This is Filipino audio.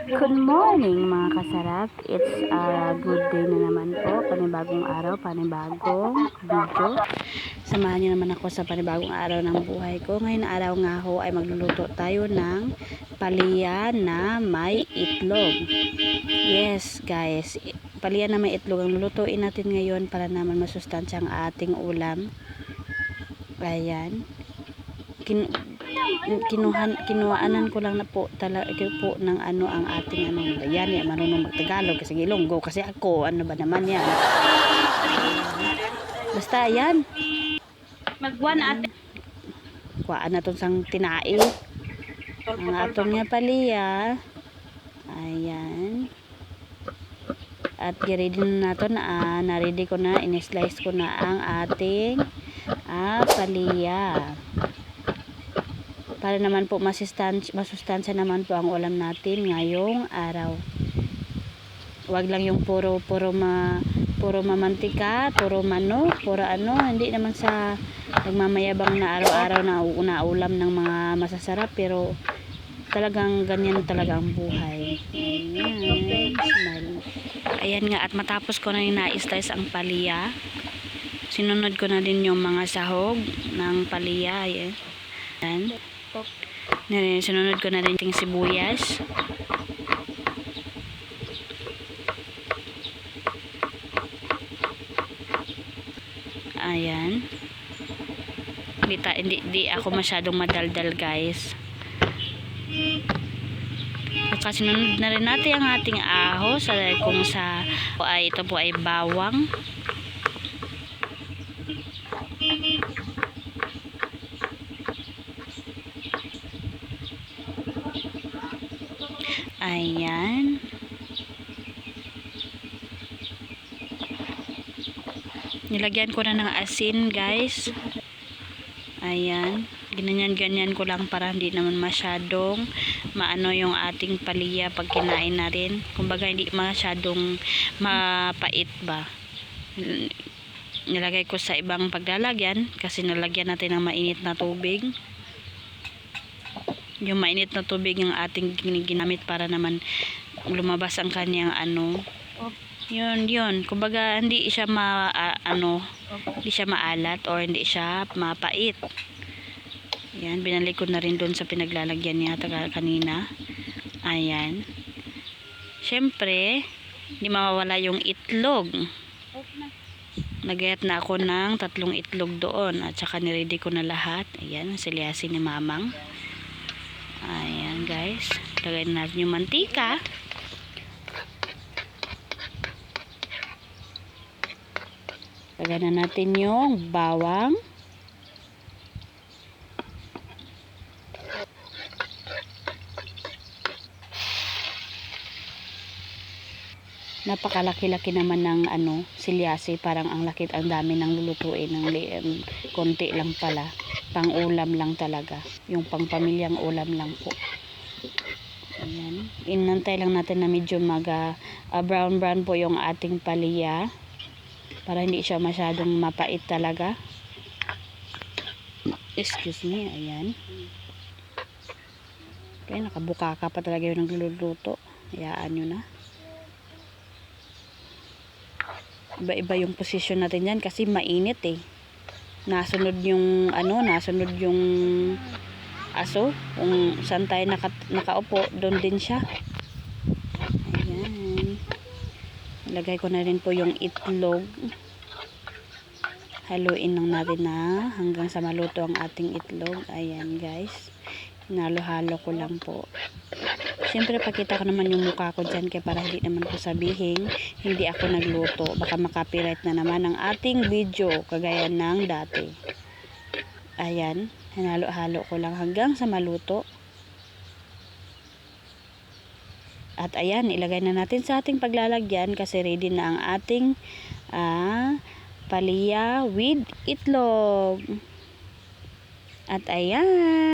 Good morning mga kasarap. It's a good day na naman po. Panibagong araw, panibagong video. Samahan niyo naman ako sa panibagong araw ng buhay ko. Ngayon na araw nga ho ay magluluto tayo ng palya na may itlog. Yes guys, palya na may itlog ang lulutuin natin ngayon para naman masustansya ang ating ulam. Ayan. Kinuhaanan ko lang na po talaga po ng ano ang ating ano. Ayan, marunong magtagalog kasi Ilonggo kasi ako, ano ba naman yan. Basta ayan. Magwan ate. Kuhaan na itong sang tinai. Ang atong nga palya. Ayan. At ready na nato na na-ready ko na, in-slice ko na ang ating palya. Para naman po masustansya naman po ang ulam natin ngayong araw. Wag lang yung puro mamantika, puro manok, puro ano, hindi naman sa nagmamayabang na araw-araw na ulam ng mga masasarap, pero talagang ganyan talaga ang buhay. Ayan, smile. Ayan nga, at matapos ko na na-slice ang palya, sinunod ko na din yung mga sahog ng palya. Ayan. Sinunod ko na rin yung sibuyas. Ayan. Hindi ako masyadong madaldal guys. Kasi sinunod na rin natin ang ating ahos. Kung ito po ay bawang. Ayan. Nilagyan ko na ng asin guys. Ayan. Ganyan ko lang para hindi naman masyadong maano yung ating palya pag kinain na rin. Kumbaga hindi masyadong mapait ba. Nilagay ko sa ibang paglalagyan kasi nalagyan natin ng mainit na tubig. Yung mainit na tubig yung ating ginamit para naman lumabas ang kanyang ano. Yun. Kumbaga hindi siya hindi siya maalat or hindi siya mapait. Yan, binalik ko na rin doon sa pinaglalagyan niya kanina. Ayan. Syempre, hindi mawawala yung itlog. Nagayat na ako ng 3 itlog doon at saka niready ko na lahat. Ayan, silyasin ni mamang. Ayan guys, lagay natin yung mantika. Lagay na natin yung bawang. Napakalaki-laki naman ng silyasi, parang ang dami ng lulutuin ng konti lang pala. Pang ulam lang talaga, yung pang pamilyang ulam lang po. Ayan, inantay lang natin na medyo brown po yung ating palya para hindi siya masyadong mapait talaga. Excuse me. Ayan, okay, nakabuka ka pa talaga yung nagluluto. Hayaan nyo na. Iba-iba yung position natin yan kasi mainit eh. Nasunod yung aso, kung saan tayo nakaupo, doon din siya. Ayan. Ilagay ko na rin po yung itlog. Haluin lang natin na hanggang sa maluto ang ating itlog. Ayan guys, hinalo-halo ko lang po. Siyempre pakita ko naman yung mukha ko dyan, kaya para hindi naman ko sabihin hindi ako nagluto. Baka makapiright na naman ang ating video kagaya ng dati. Ayan, hinalo-halo ko lang hanggang sa maluto. At ayan, ilagay na natin sa ating paglalagyan kasi ready na ang ating palya with itlog. At ayan.